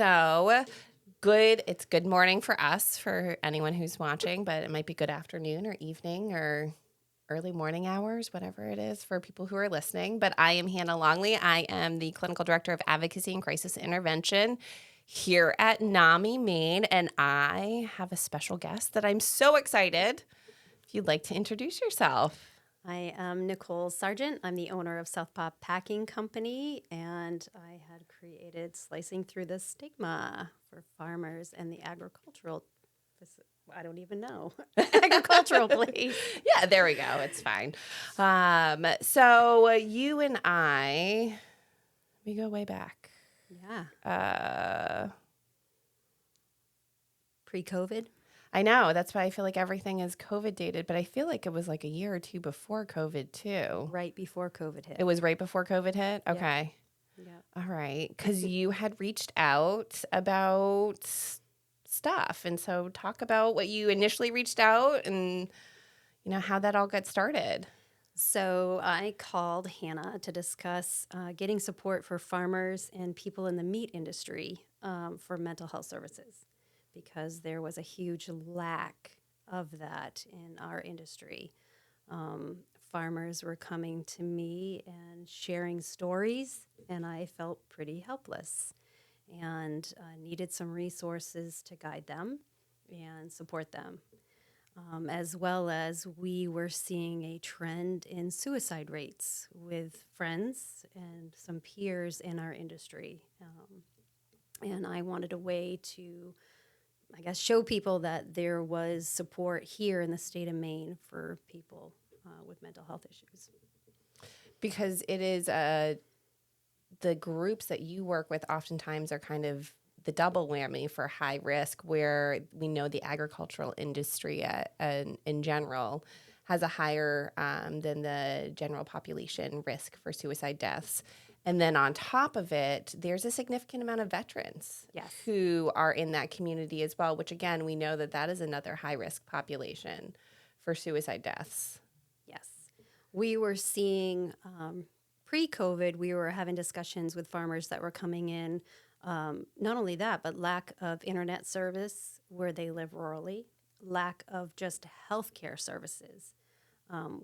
So good. It's good morning for us, for anyone who's watching, but it might be good afternoon or evening or early morning hours, whatever it is for people who are listening. But I am Hannah Longley. I am the Clinical Director of Advocacy and Crisis Intervention here at NAMI Maine, and I have a special guest that I'm so excited. If you'd like to introduce yourself. I am Nichole Sargent. I'm the owner of Southpaw Packing Company, and I had created Slicing Through the Stigma for farmers and the agricultural, I don't even know, agricultural place. Yeah, there we go. It's fine. So you and I, we go way back. Yeah. Pre-COVID? I know. That's why I feel like everything is COVID dated, but I feel like it was like a year or two before COVID too. Right before COVID hit. It was right before COVID hit? Okay. Yeah. All right. Because you had reached out about stuff. And so talk about what you initially reached out and, how that all got started. So I called Hannah to discuss getting support for farmers and people in the meat industry for mental health services, because there was a huge lack of that in our industry. Farmers were coming to me and sharing stories, and I felt pretty helpless and needed some resources to guide them and support them. As well as we were seeing a trend in suicide rates with friends and some peers in our industry. And I wanted a way to, show people that there was support here in the state of Maine for people with mental health issues. Because it is the groups that you work with oftentimes are kind of the double whammy for high risk, where we know the agricultural industry in general has a higher than the general population risk for suicide deaths. And then on top of it, there's a significant amount of veterans who are in that community as well, which again, we know that is another high risk population for suicide deaths. Yes. We were seeing pre-COVID, we were having discussions with farmers that were coming in. Not only that, but lack of internet service where they live rurally, lack of just healthcare services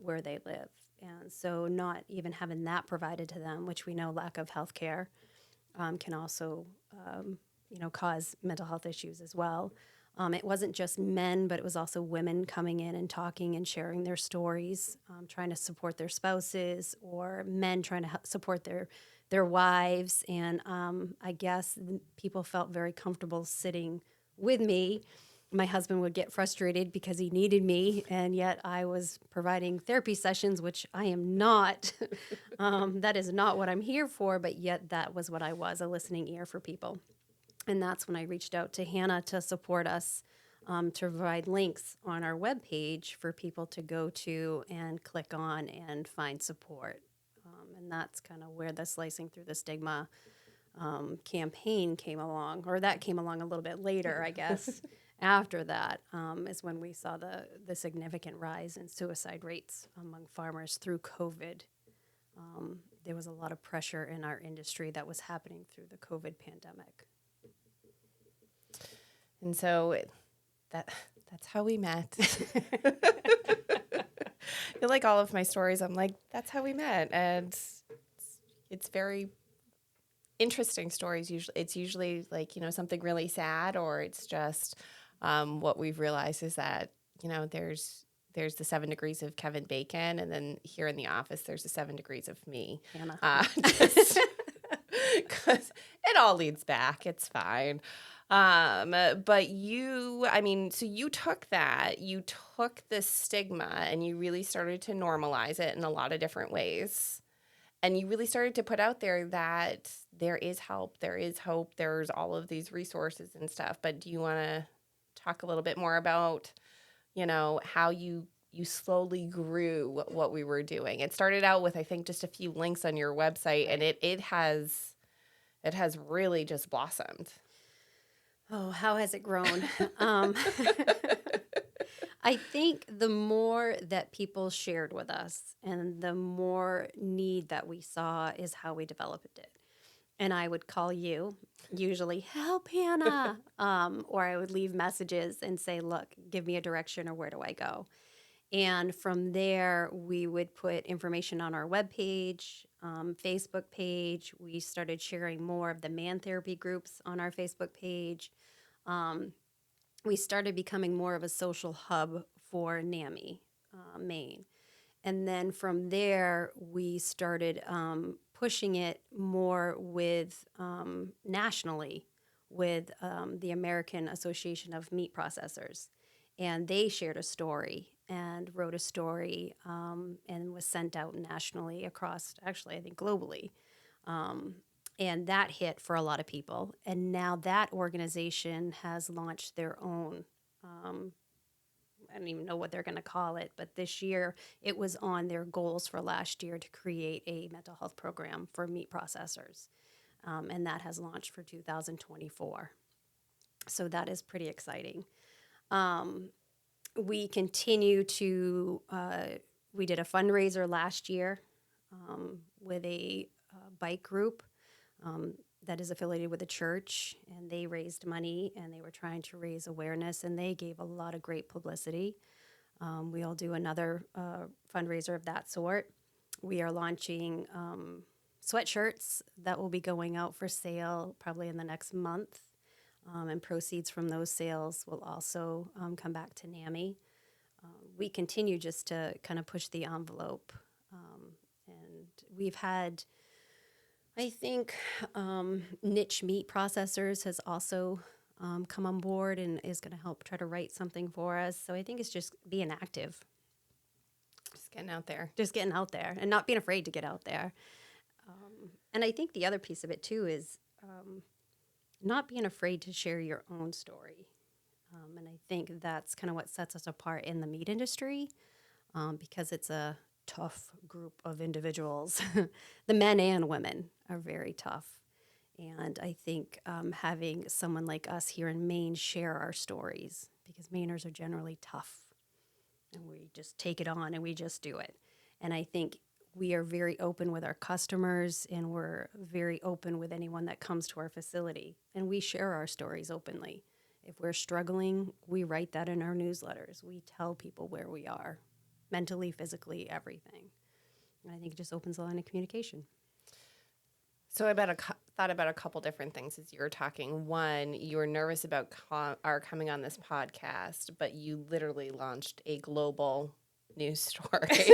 where they live. And so not even having that provided to them, which we know lack of healthcare can also, cause mental health issues as well. It wasn't just men, but it was also women coming in and talking and sharing their stories, trying to support their spouses, or men trying to support their wives. And I guess people felt very comfortable sitting with me. My husband would get frustrated because he needed me, and yet I was providing therapy sessions, which I am not. That is not what I'm here for, but yet that was what I was, a listening ear for people. And that's when I reached out to Hannah to support us, to provide links on our webpage for people to go to and click on and find support. And that's kind of where the Slicing Through the Stigma campaign came along, or that came along a little bit later, I guess. After that is when we saw the significant rise in suicide rates among farmers through COVID. There was a lot of pressure in our industry that was happening through the COVID pandemic. And so that's how we met. I feel like all of my stories, I'm like, that's how we met. And it's very interesting stories. It's usually like, something really sad, or it's just what we've realized is that, there's the 7 degrees of Kevin Bacon, and then here in the office, there's the 7 degrees of me. Hannah. Because it all leads back. It's fine. But so you took the stigma and you really started to normalize it in a lot of different ways. And you really started to put out there that there is help, there is hope, there's all of these resources and stuff. But do you want to talk a little bit more about, how you slowly grew what we were doing? It started out with, I think, just a few links on your website, and it has really just blossomed. Oh, how has it grown? I think the more that people shared with us and the more need that we saw is how we developed it. and I would call you, usually, help Hannah, or I would leave messages and say, look, give me a direction or where do I go? And from there, we would put information on our webpage, Facebook page. We started sharing more of the man therapy groups on our Facebook page. Um, we started becoming more of a social hub for NAMI Maine. And then from there, we started pushing it more with nationally with the American Association of Meat Processors. And they shared a story and wrote a story and was sent out nationally across, actually, I think globally. Um, and that hit for a lot of people. And now that organization has launched their own. I don't even know what they're going to call it, but this year it was on their goals for last year to create a mental health program for meat processors. And that has launched for 2024. So that is pretty exciting. We continue to, we did a fundraiser last year with a bike group that is affiliated with a church, and they raised money and they were trying to raise awareness, and they gave a lot of great publicity. We'll do another fundraiser of that sort. We are launching sweatshirts that will be going out for sale probably in the next month, and proceeds from those sales will also come back to NAMI. We continue just to kind of push the envelope, and we've had, I think, Niche Meat Processors has also come on board and is going to help try to write something for us. So I think it's just being active, Just getting out there. just getting out there and not being afraid to get out there. And I think the other piece of it too is not being afraid to share your own story. And I think that's kind of what sets us apart in the meat industry, because it's a tough group of individuals. The men and women are very tough. And I think having someone like us here in Maine share our stories, because Mainers are generally tough and we just take it on and we just do it. And I think we are very open with our customers, and we're very open with anyone that comes to our facility, and we share our stories openly. If we're struggling, we write that in our newsletters. We tell people where we are, mentally, physically, everything. And I think it just opens a line of communication. So I thought about a couple different things as you were talking. One, you were nervous about our coming on this podcast, but you literally launched a global news story.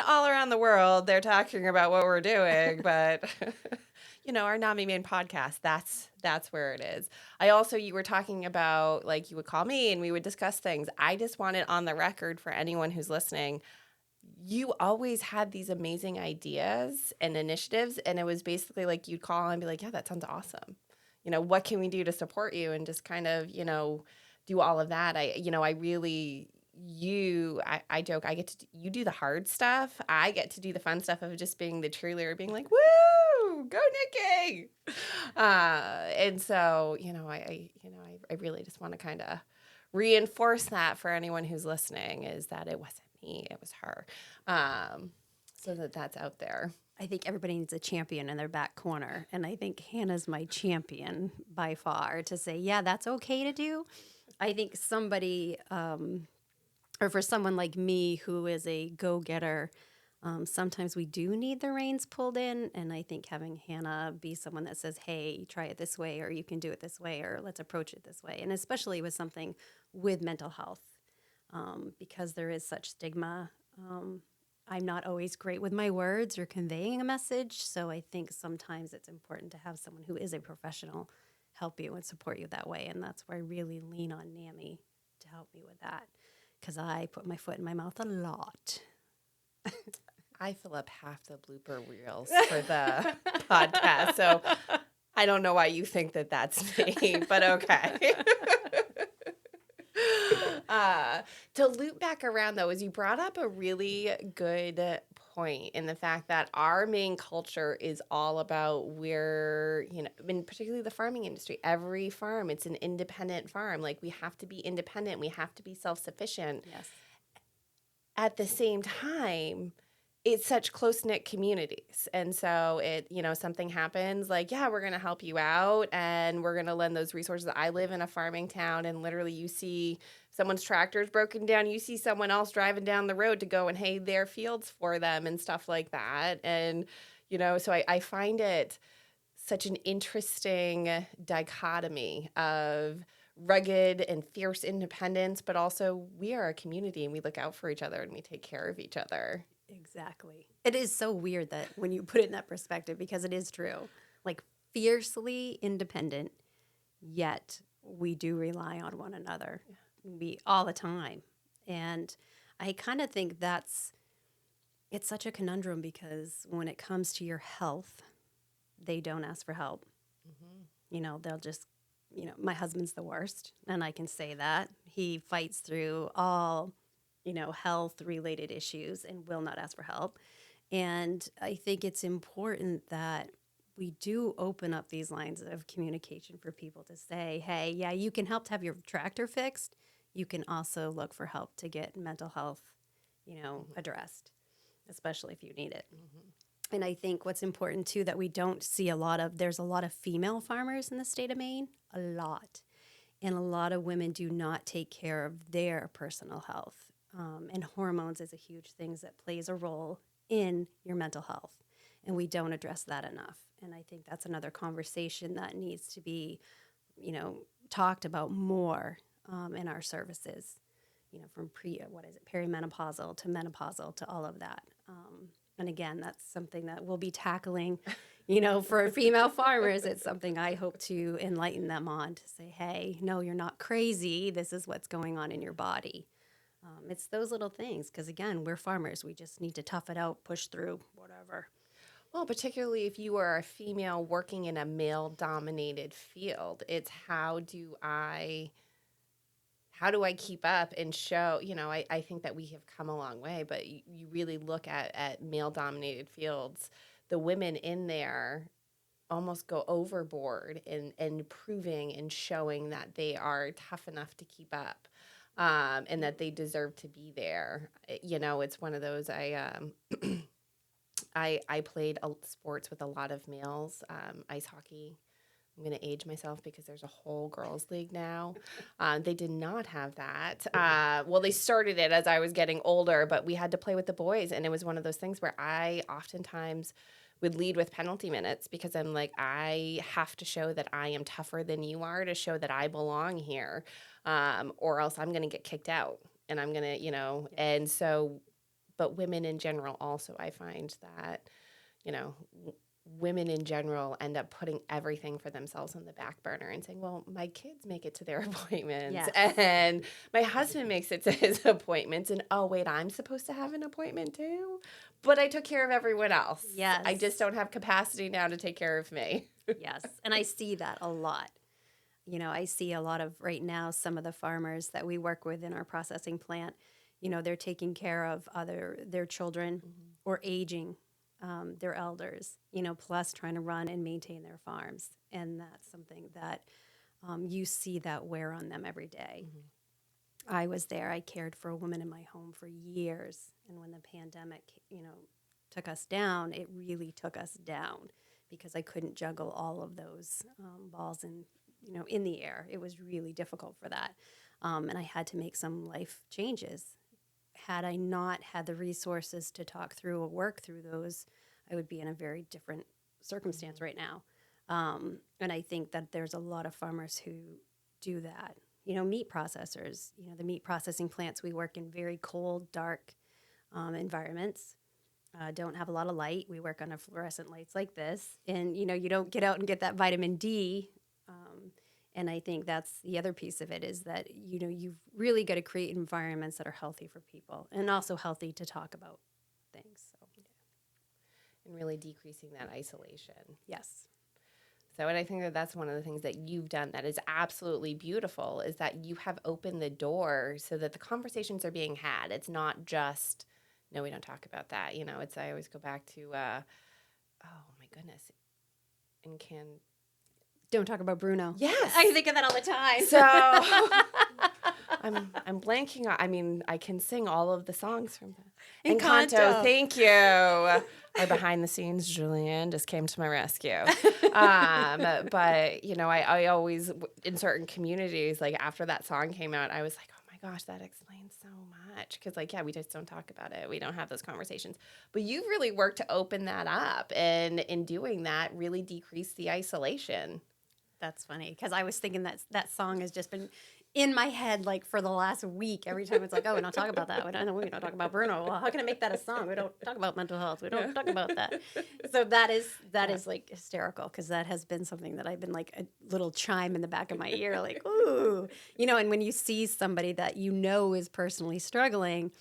All around the world, they're talking about what we're doing, but our NAMI Maine podcast, that's where it is. You were talking about, like, you would call me and we would discuss things. I just want it on the record for anyone who's listening. You always had these amazing ideas and initiatives, and it was basically like you'd call and be like, yeah, that sounds awesome. What can we do to support you? And just kind of, do all of that. I joke, you do the hard stuff. I get to do the fun stuff of just being the cheerleader, being like, woo, go Nikki. And so, I really just want to kind of reinforce that for anyone who's listening, is that it wasn't me, it was her. So that's out there. I think everybody needs a champion in their back corner. And I think Hannah's my champion by far to say, yeah, that's okay to do. I think somebody, or for someone like me who is a go-getter, sometimes we do need the reins pulled in. And I think having Hannah be someone that says, hey, try it this way, or you can do it this way, or let's approach it this way. And especially with something with mental health, because there is such stigma. I'm not always great with my words or conveying a message. So I think sometimes it's important to have someone who is a professional help you and support you that way. And that's where I really lean on NAMI to help me with that, because I put my foot in my mouth a lot. I fill up half the blooper reels for the podcast. So I don't know why you think that that's me, but okay. To loop back around, though, is you brought up a really good point in the fact that our Maine culture is all about particularly the farming industry. Every farm, it's an independent farm. Like, we have to be independent. We have to be self-sufficient. Yes. At the same time, it's such close-knit communities. And so something happens, like, yeah, we're going to help you out and we're going to lend those resources. I live in a farming town, and literally you see someone's tractor is broken down. You see someone else driving down the road to go and hay their fields for them and stuff like that. And, so I find it such an interesting dichotomy of rugged and fierce independence, but also we are a community and we look out for each other and we take care of each other. Exactly. It is so weird that when you put it in that perspective, because it is true, like fiercely independent, yet we do rely on one another. We all the time. And I kind of think it's such a conundrum, because when it comes to your health, they don't ask for help. They'll just, my husband's the worst, and I can say that. He fights through all health related issues and will not ask for help. And I think it's important that we do open up these lines of communication for people to say, hey, yeah, you can help to have your tractor fixed. You can also look for help to get mental health, addressed, especially if you need it. And I think what's important too, that we don't see there's a lot of female farmers in the state of Maine, a lot. And a lot of women do not take care of their personal health. And hormones is a huge thing that plays a role in your mental health. And we don't address that enough. And I think that's another conversation that needs to be, talked about more in our services, from perimenopausal to menopausal to all of that. And again, that's something that we'll be tackling, for female farmers. It's something I hope to enlighten them on, to say, hey, no, you're not crazy. This is what's going on in your body. It's those little things, because again, we're farmers. We just need to tough it out, push through, whatever. Well, particularly if you are a female working in a male-dominated field, it's how do I keep up and show, I think that we have come a long way, but you really look at male-dominated fields, the women in there almost go overboard in proving and showing that they are tough enough to keep up, and that they deserve to be there. It's one of those, I played sports with a lot of males, ice hockey. I'm going to age myself because there's a whole girls' league now. They did not have that. Well, they started it as I was getting older, but we had to play with the boys. And it was one of those things where I oftentimes would lead with penalty minutes, because I'm like, I have to show that I am tougher than you are to show that I belong here, or else I'm going to get kicked out. And I'm going to, and so, but women in general also, I find that, women in general end up putting everything for themselves on the back burner and saying, well, my kids make it to their appointments, and my husband makes it to his appointments, and oh, wait, I'm supposed to have an appointment too? But I took care of everyone else. Yes. I just don't have capacity now to take care of me. Yes. And I see that a lot. I see a lot of, right now, some of the farmers that we work with in our processing plant, they're taking care of their children or aging, their elders, plus trying to run and maintain their farms. And that's something that you see that wear on them every day. I was there. I cared for a woman in my home for years. And when the pandemic, took us down, it really took us down, because I couldn't juggle all of those balls in the air. It was really difficult for that. And I had to make some life changes. Had I not had the resources to talk through or work through those, I would be in a very different circumstance right now. And I think that there's a lot of farmers who do that. Meat processors, the meat processing plants, we work in very cold, dark environments. Don't have a lot of light. We work under fluorescent lights like this. And, you don't get out and get that vitamin D. And I think that's the other piece of it, is that, you've really got to create environments that are healthy for people and also healthy to talk about things. So. And really decreasing that isolation. Yes. So, and I think that that's one of the things that you've done that is absolutely beautiful, is that you have opened the door so that the conversations are being had. It's not just, no, we don't talk about that. I always go back to, oh my goodness, and Don't talk about Bruno. Yes. I think of that all the time. So I'm blanking on, I can sing all of the songs from that. Encanto, thank you. Our behind the scenes, Julian, just came to my rescue. But, I always, in certain communities, like after that song came out, I was like, oh my gosh, that explains so much. Because, we just don't talk about it. We don't have those conversations. But you've really worked to open that up. And in doing that, really decrease the isolation. That's funny because I was thinking that song has just been in my head like for the last week. Every time it's like, oh, we don't talk about that. We don't talk about Bruno. Well, how can I make that a song? We don't talk about mental health. We don't talk about that. So that is like hysterical because that has been something that I've been like a little chime in the back of my ear, like, ooh, and when you see somebody that is personally struggling,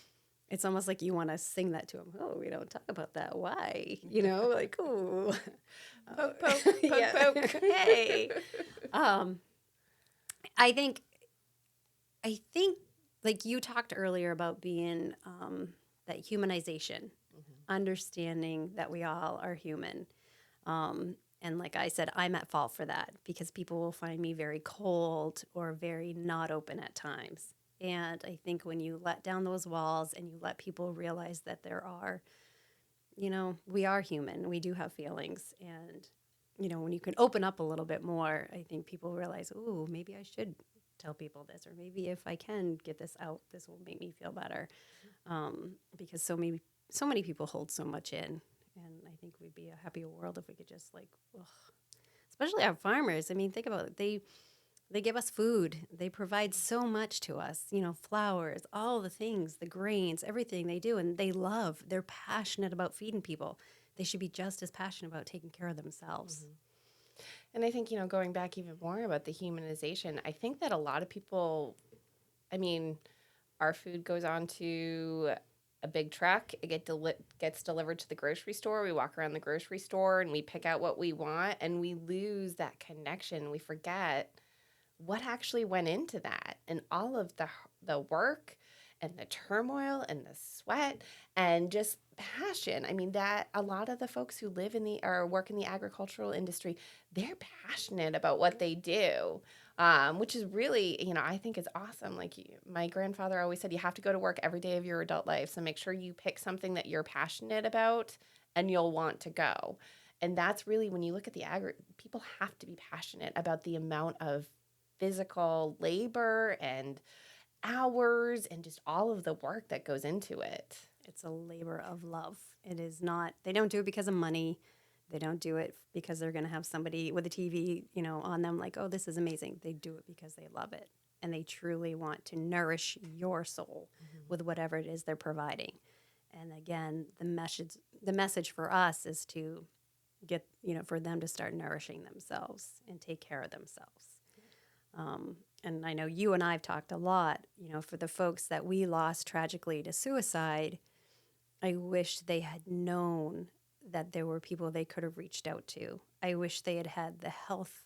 it's almost like you want to sing that to them. Oh, we don't talk about that. Why? Like, ooh. Poke, poke, poke, poke. Hey. I think like you talked earlier about being that humanization, understanding that we all are human. And like I said, I'm at fault for that because people will find me very cold or very not open at times. And I think when you let down those walls and you let people realize that there are, we are human, we do have feelings. And, when you can open up a little bit more, I think people realize, ooh, maybe I should tell people this, or maybe if I can get this out, this will make me feel better. Because so many people hold so much in. And I think we'd be a happier world if we could just especially our farmers. I mean, think about it. They give us food. They provide so much to us, flowers, all the things, the grains, everything they do. And they're passionate about feeding people. They should be just as passionate about taking care of themselves. And I think, going back even more about the humanization, I think that a lot of people, our food goes on to a big truck. It gets delivered to the grocery store. We walk around the grocery store and we pick out what we want and we lose that connection. We forget what actually went into that and all of the work and the turmoil and the sweat and just passion. That a lot of the folks who live or work in the agricultural industry, they're passionate about what they do, which is really, I think is awesome. Like my grandfather always said, you have to go to work every day of your adult life. So make sure you pick something that you're passionate about and you'll want to go. And that's really, when you look at the people have to be passionate about the amount of physical labor and hours and just all of the work that goes into it. It's a labor of love. It is not, they don't do it because of money. They don't do it because they're going to have somebody with a TV, on them like, oh, this is amazing. They do it because they love it. And they truly want to nourish your soul with whatever it is they're providing. And again, the message for us is to get, for them to start nourishing themselves and take care of themselves. And I know you and I have talked a lot, for the folks that we lost tragically to suicide, I wish they had known that there were people they could have reached out to. I wish they had had the health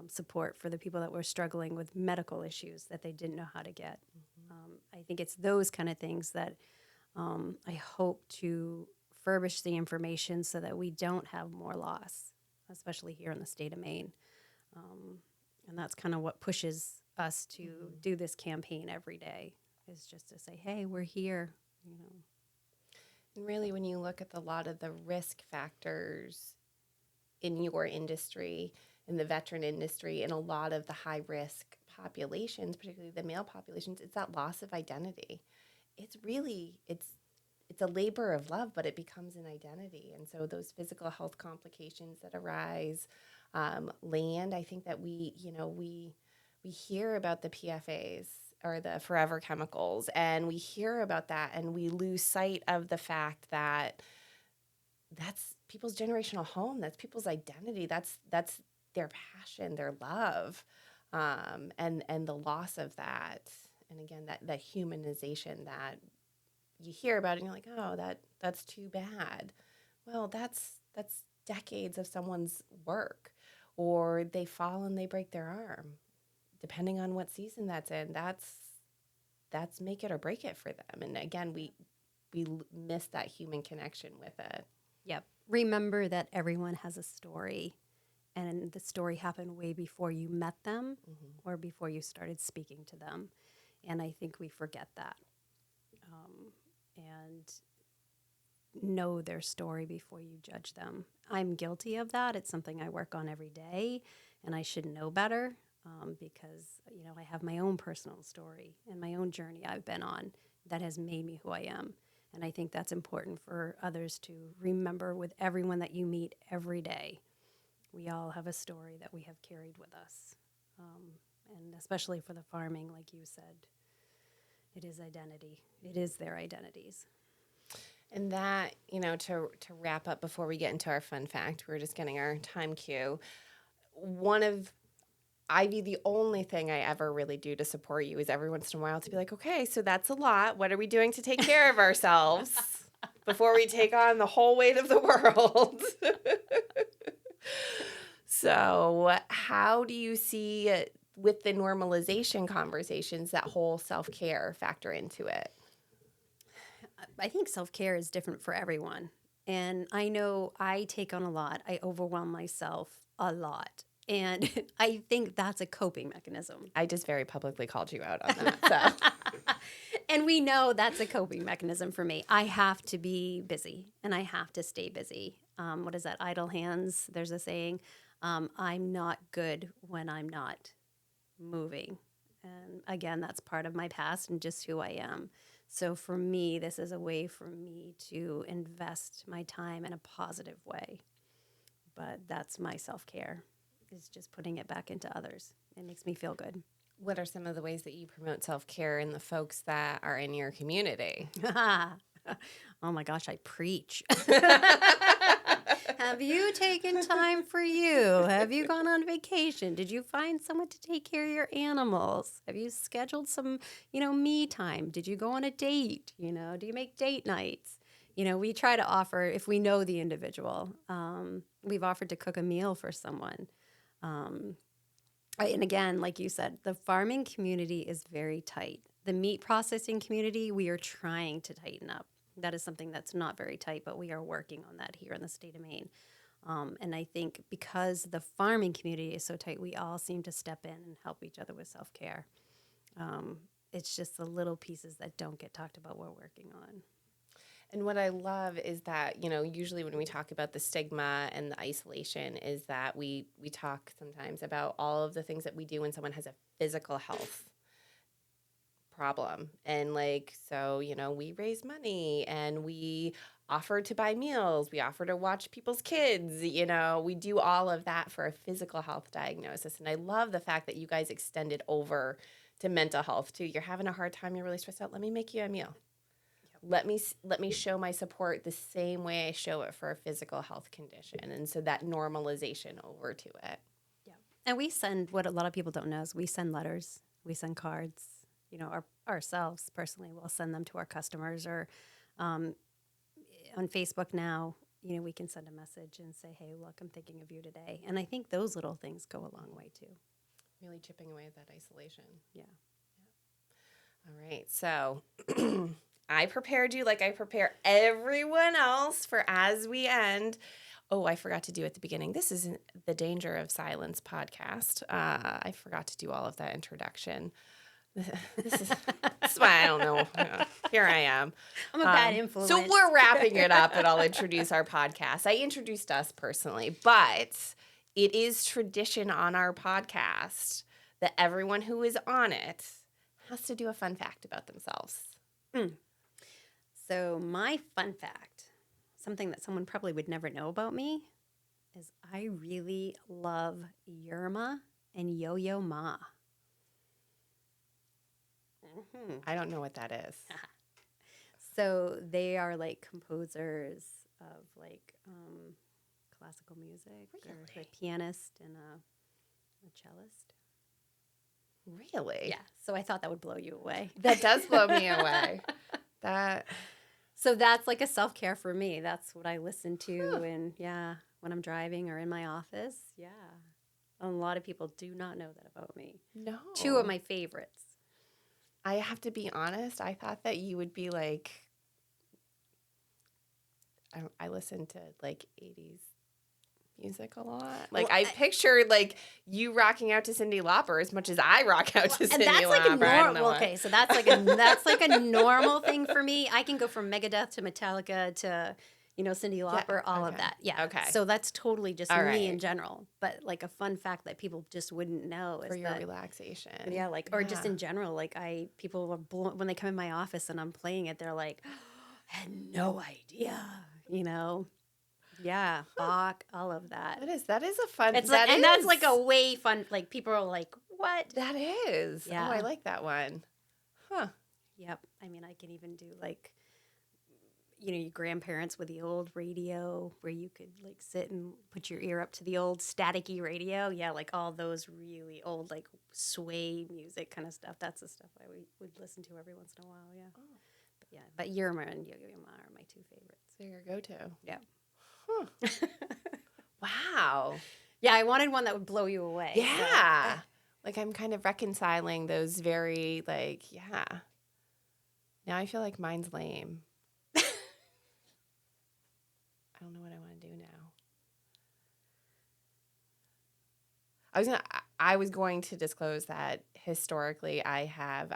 support for the people that were struggling with medical issues that they didn't know how to get. I think it's those kind of things that I hope to furbish the information so that we don't have more loss, especially here in the state of Maine. And that's kind of what pushes us to do this campaign every day, is just to say, hey, we're here, And really, when you look at a lot of the risk factors in your industry, in the veteran industry, in a lot of the high-risk populations, particularly the male populations, it's that loss of identity. It's a labor of love, but it becomes an identity. And so those physical health complications that arise, land, I think that we hear about the PFAs or the forever chemicals, and we hear about that and we lose sight of the fact that that's people's generational home, that's people's identity, that's their passion, their love, and the loss of that. And again, that humanization that you hear about it and you're like, oh, that's too bad. Well, that's decades of someone's work, or they fall and they break their arm. Depending on what season that's in, that's make it or break it for them. And again, we miss that human connection with it. Yep. Remember that everyone has a story, and the story happened way before you met them or before you started speaking to them. And I think we forget that. and know their story before you judge them. I'm guilty of that. It's something I work on every day, and I should know better because, I have my own personal story and my own journey I've been on that has made me who I am. And I think that's important for others to remember with everyone that you meet every day. We all have a story that we have carried with us. And especially for the farming, like you said, it is identity. It is their identities. And that, to wrap up before we get into our fun fact, we're just getting our time cue. Ivy, the only thing I ever really do to support you is every once in a while to be like, okay, so that's a lot. What are we doing to take care of ourselves before we take on the whole weight of the world? So how do you see, with the normalization conversations, that whole self-care factor into it? I think self-care is different for everyone. And I know I take on a lot. I overwhelm myself a lot. And I think that's a coping mechanism. I just very publicly called you out on that. So. And we know that's a coping mechanism for me. I have to be busy and I have to stay busy. What is that? Idle hands. There's a saying. I'm not good when I'm not moving. And again, that's part of my past and just who I am. So for me, this is a way for me to invest my time in a positive way. But that's my self-care, is just putting it back into others. It makes me feel good. What are some of the ways that you promote self-care in the folks that are in your community? Oh my gosh, I preach. Have you taken time for you? Have you gone on vacation? Did you find someone to take care of your animals? Have you scheduled some, me time? Did you go on a date? Do you make date nights? We try to offer, if we know the individual, we've offered to cook a meal for someone. And again, like you said, the farming community is very tight. The meat processing community, we are trying to tighten up. That is something that's not very tight, but we are working on that here in the state of Maine. And I think because the farming community is so tight, we all seem to step in and help each other with self-care. It's just the little pieces that don't get talked about we're working on. And what I love is that, usually when we talk about the stigma and the isolation is that we talk sometimes about all of the things that we do when someone has a physical health problem. And we raise money and we offer to buy meals. We offer to watch people's kids. We do all of that for a physical health diagnosis. And I love the fact that you guys extended over to mental health too. You're having a hard time. You're really stressed out. Let me make you a meal. Let me show my support the same way I show it for a physical health condition. And so that normalization over to it. Yeah. And we send, what a lot of people don't know is we send letters, we send cards, ourselves personally, we'll send them to our customers or on Facebook now, we can send a message and say, hey, look, I'm thinking of you today. And I think those little things go a long way too. Really chipping away at that isolation. Yeah. All right. So I prepared you like I prepare everyone else for as we end. Oh, I forgot to do at the beginning. This is the Danger of Silence podcast. I forgot to do all of that introduction. This is why I don't know. Here I am. I'm a bad influence. So we're wrapping it up, and I'll introduce our podcast. I introduced us personally, but it is tradition on our podcast that everyone who is on it has to do a fun fact about themselves. So my fun fact, something that someone probably would never know about me, is I really love Yerma and Yo-Yo Ma. Mm-hmm. I don't know what that is. So they are like composers of classical music. Really? Or a pianist and a cellist. Really? Yeah. So I thought that would blow you away. That does blow me away. So that's like a self-care for me. That's what I listen to and when I'm driving or in my office. Yeah. A lot of people do not know that about me. No. 2 of my favorites. I have to be honest. I thought that you would be like, I listen to 80s music a lot. Like Well, I pictured like you rocking out to Cyndi Lauper as much as I rock out to and Cyndi that's like a Lauper. I don't know normal. why. Okay, so that's like a normal thing for me. I can go from Megadeth to Metallica to, Cyndi Lauper, all of okay. that. Yeah. Okay. So that's totally just All me in right. general. But like a fun fact that people just wouldn't know For is your that relaxation. yeah, like or just Yeah. in general, like people are when they come in my office and I'm playing it, they're like, I had no idea. Yeah, Bach, all of that. That is a fun. It's like, and that's like a way fun. Like people are like, what? That is. Yeah. Oh, I like that one. Huh. Yep. I mean, I can even do like, your grandparents with the old radio where you could like sit and put your ear up to the old staticky radio. Yeah, like all those really old like sway music kind of stuff. That's the stuff I would listen to every once in a while. Yeah. Oh. But yeah, but Yerma and Yo-Yo Ma are my two favorites. So your go-to. Yeah. Huh. Wow. Yeah, I wanted one that would blow you away. Yeah. Like I'm kind of reconciling those very like, yeah. Now I feel like mine's lame. I don't know what I want to do now. I was going to disclose that historically I have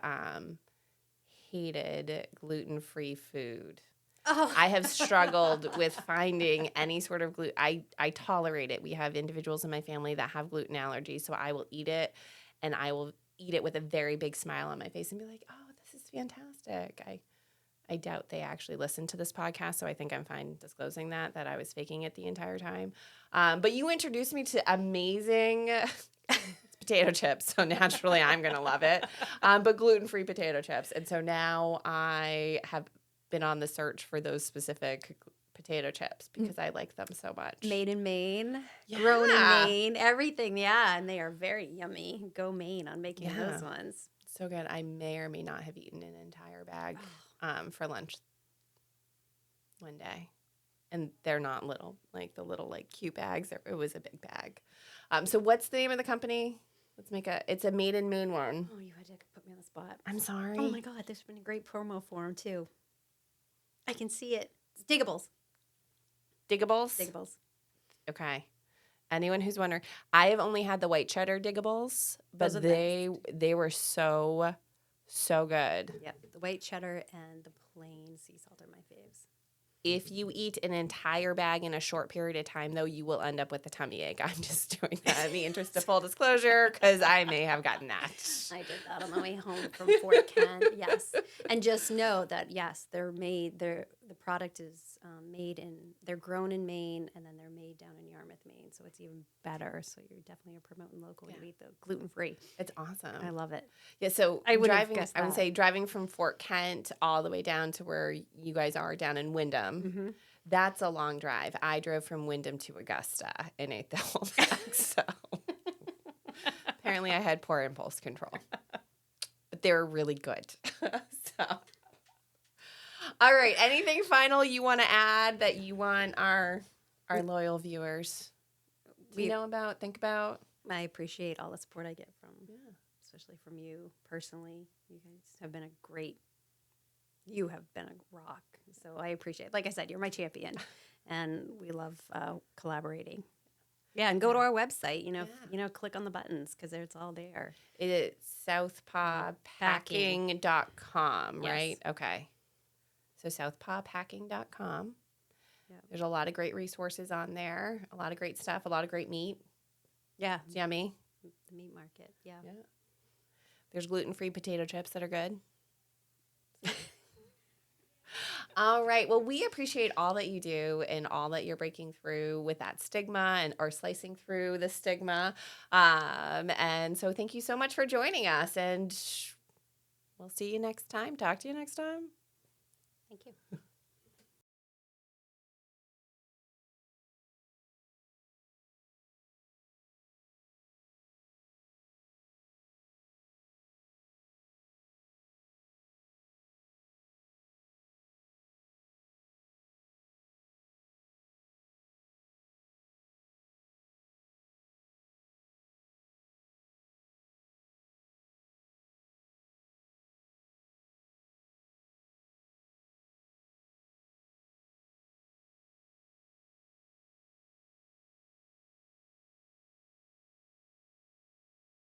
hated gluten-free food. Oh. I have struggled with finding any sort of gluten. I tolerate it. We have individuals in my family that have gluten allergies, so I will eat it, and I will eat it with a very big smile on my face and be like, oh, this is fantastic. I doubt they actually listen to this podcast, so I think I'm fine disclosing that I was faking it the entire time. But you introduced me to amazing potato chips, so naturally I'm going to love it. But gluten-free potato chips. And so now I have been on the search for those specific potato chips because I like them so much. Made in Maine, Yeah. grown in Maine, everything. Yeah, and they are very yummy. Go Maine on making those ones. So good. I may or may not have eaten an entire bag for lunch one day. And they're not little, like the little like cute bags. It was a big bag. So what's the name of the company? It's a Made in Maine one. Oh, you had to put me on the spot. I'm sorry. Oh my God, there's been a great promo for them too. I can see it. It's Diggables. Diggables? Diggables. Okay. Anyone who's wondering, I have only had the white cheddar Diggables, but Those are the they were so good. Yep, the white cheddar and the plain sea salt are my faves. If you eat an entire bag in a short period of time, though, you will end up with a tummy ache. I'm just doing that in the interest of full disclosure because I may have gotten that. I did that on the way home from Fort Kent, yes. And just know that, yes, the product is they're grown in Maine, and then they're made down in Yarmouth, Maine, so it's even better. So you're definitely promoting local. You eat the gluten-free. It's awesome. I love it. Yeah, so I would say driving from Fort Kent all the way down to where you guys are down in Windham, Mm-hmm. that's a long drive. I drove from Windham to Augusta and ate the whole bag, so apparently I had poor impulse control. But they were really good. So, all right, anything final you want to add that you want our loyal viewers to know about, think about? I appreciate all the support I get from, especially from you personally. You guys have been you have been a rock. So I appreciate it. Like I said, you're my champion, and we love collaborating. Yeah, and go to our website, click on the buttons because it's all there. It is southpawpacking.com, right? Yes. Okay. So southpawpacking.com. Yep. There's a lot of great resources on there, a lot of great stuff, a lot of great meat. Yeah. It's yummy. The meat market, yeah. There's gluten-free potato chips that are good. All right. Well, we appreciate all that you do and all that you're breaking through with that stigma or slicing through the stigma. And so thank you so much for joining us, and we'll see you next time. Talk to you next time. Thank you.